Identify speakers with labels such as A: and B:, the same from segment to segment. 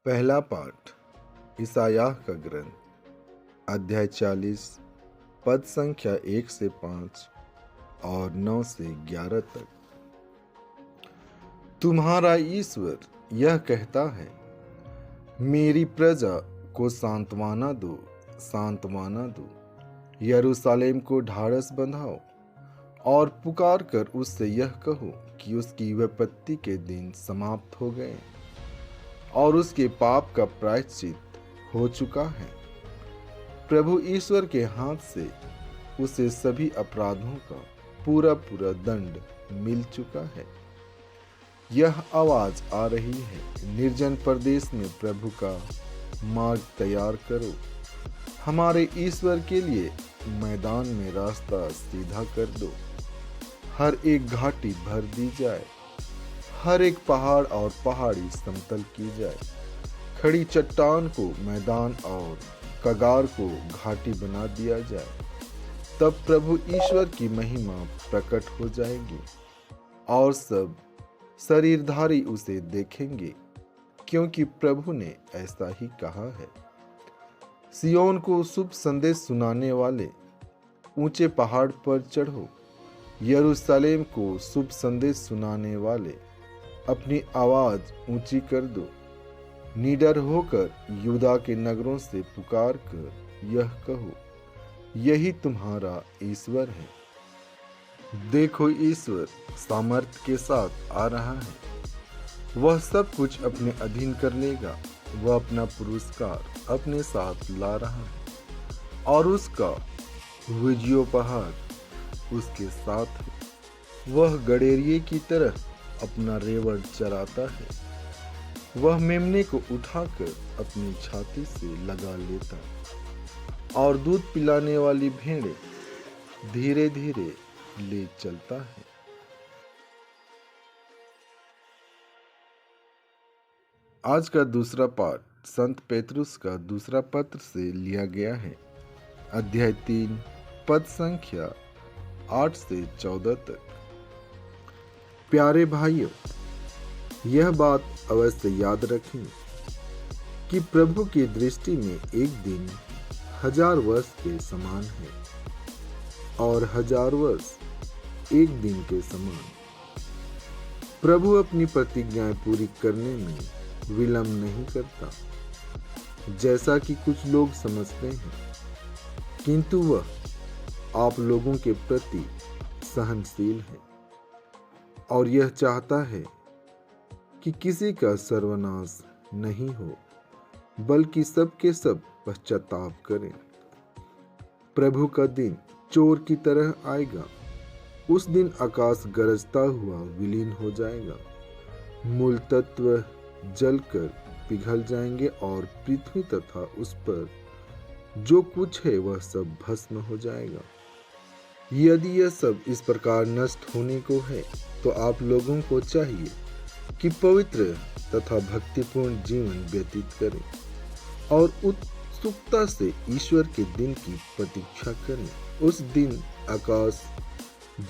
A: पहला पाठ ईसायाह का ग्रंथ अध्याय 40 पद संख्या 1 से 5 और 9 से 11 तक। तुम्हारा ईश्वर यह कहता है, मेरी प्रजा को सांत्वना दो, सांत्वना दो। यरूशलेम को ढाढ़स बंधाओ और पुकार कर उससे यह कहो कि उसकी विपत्ति के दिन समाप्त हो गए और उसके पाप का प्रायश्चित हो चुका है। प्रभु ईश्वर के हाथ से उसे सभी अपराधों का पूरा पूरा दंड मिल चुका है। यह आवाज आ रही है, निर्जन प्रदेश में प्रभु का मार्ग तैयार करो, हमारे ईश्वर के लिए मैदान में रास्ता सीधा कर दो। हर एक घाटी भर दी जाए, हर एक पहाड़ और पहाड़ी समतल की जाए। खड़ी चट्टान को मैदान और कगार को घाटी बना दिया जाए। तब प्रभु ईश्वर की महिमा प्रकट हो जाएगी और सब शरीरधारी उसे देखेंगे, क्योंकि प्रभु ने ऐसा ही कहा है। सियोन को शुभ संदेश सुनाने वाले ऊंचे पहाड़ पर चढ़ो, यरूशलेम को शुभ संदेश सुनाने वाले अपनी आवाज ऊंची कर दो। निडर होकर यूदा के नगरों से पुकार कर यह कहो, यही तुम्हारा ईश्वर है। देखो, ईश्वर सामर्थ्य के साथ आ रहा है, वह सब कुछ अपने अधीन कर लेगा। वह अपना पुरस्कार अपने साथ ला रहा है और उसका विजयोपहार उसके साथ है। वह गडेरिये की तरह अपना रेवड़ चराता है। वह मेमने को उठाकर अपनी छाती से लगा लेता और दूध पिलाने वाली भेड़ें धीरे धीरे ले चलता है। आज का दूसरा पाठ संत पेतरुस का दूसरा पत्र से लिया गया है। अध्याय 3 पद संख्या 8 से 14 तक। प्यारे भाइयों, यह बात अवश्य याद रखें कि प्रभु की दृष्टि में एक दिन 1000 वर्ष के समान है और 1000 वर्ष एक दिन के समान। प्रभु अपनी प्रतिज्ञाएं पूरी करने में विलंब नहीं करता, जैसा कि कुछ लोग समझते हैं, किंतु वह आप लोगों के प्रति सहनशील है और यह चाहता है कि किसी का सर्वनाश नहीं हो, बल्कि सब के सब पश्चाताप करें। प्रभु का दिन चोर की तरह आएगा। उस दिन आकाश गरजता हुआ विलीन हो जाएगा, मूल तत्व जलकर पिघल जाएंगे और पृथ्वी तथा उस पर जो कुछ है वह सब भस्म हो जाएगा। यदि यह सब इस प्रकार नष्ट होने को है, तो आप लोगों को चाहिए कि पवित्र तथा भक्तिपूर्ण जीवन व्यतीत करें और उत्सुकता से ईश्वर के दिन की प्रतीक्षा करें। उस दिन आकाश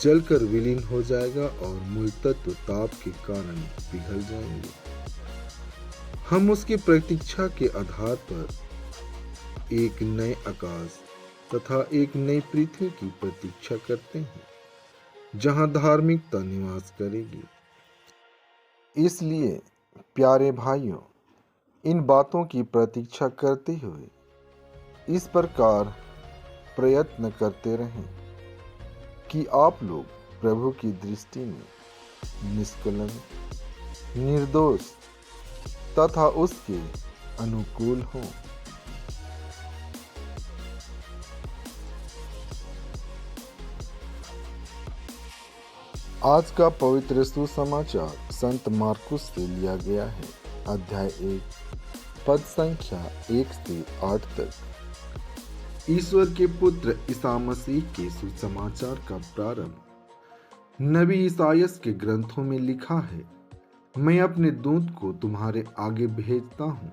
A: जलकर विलीन हो जाएगा और मूल तत्व ताप के कारण पिघल जाएंगे। हम उसकी प्रतीक्षा के आधार पर एक नए आकाश तथा एक नई पृथ्वी की प्रतीक्षा करते हैं, जहां धार्मिकता निवास करेगी। इसलिए प्यारे भाइयों, इन बातों की प्रतीक्षा करते हुए इस प्रकार प्रयत्न करते रहें कि आप लोग प्रभु की दृष्टि में निष्कलंक, निर्दोष तथा उसके अनुकूल हों। आज का पवित्र सुसमाचार संत मार्कुस से लिया गया है। अध्याय 1 पद संख्या 1 से 8 तक। ईश्वर के पुत्र ईसा मसीह के सुसमाचार का प्रारंभ नबी ईसायाह के ग्रंथों में लिखा है, मैं अपने दूत को तुम्हारे आगे भेजता हूँ,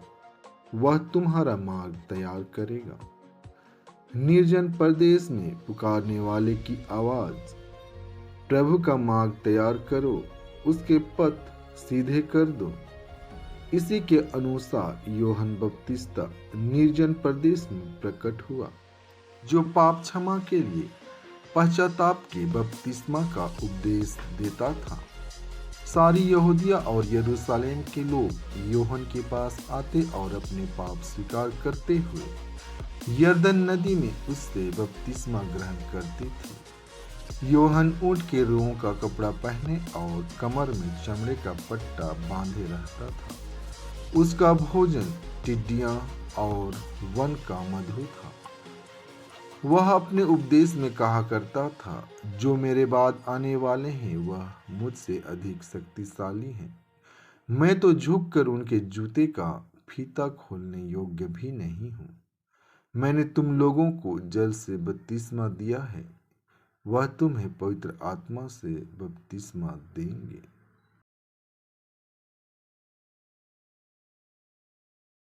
A: वह तुम्हारा मार्ग तैयार करेगा। निर्जन प्रदेश में पुकारने वाले की आवाज, प्रभु का मार्ग तैयार करो, उसके पथ सीधे कर दो। इसी के अनुसार यूहन्ना बपतिस्ता निर्जन प्रदेश में प्रकट हुआ, जो पाप क्षमा के लिए पश्चाताप के बपतिस्मा का उपदेश देता था। सारी यहूदिया और यरूशलेम के लोग यूहन्ना के पास आते और अपने पाप स्वीकार करते हुए यरदन नदी में उससे बपतिस्मा ग्रहण करते थे। यूहन्ना ऊंट के रुओं का कपड़ा पहने और कमर में चमड़े का पट्टा बांधे रहता था। उसका भोजन टिड्डियां और वन का मधु था। वह अपने उपदेश में कहा करता था, जो मेरे बाद आने वाले हैं वह मुझसे अधिक शक्तिशाली हैं। मैं तो झुककर उनके जूते का फीता खोलने योग्य भी नहीं हूँ। मैंने तुम लोगों को जल से बपतिस्मा दिया है, वह तुम्हें पवित्र आत्मा से बपतिस्मा देंगे।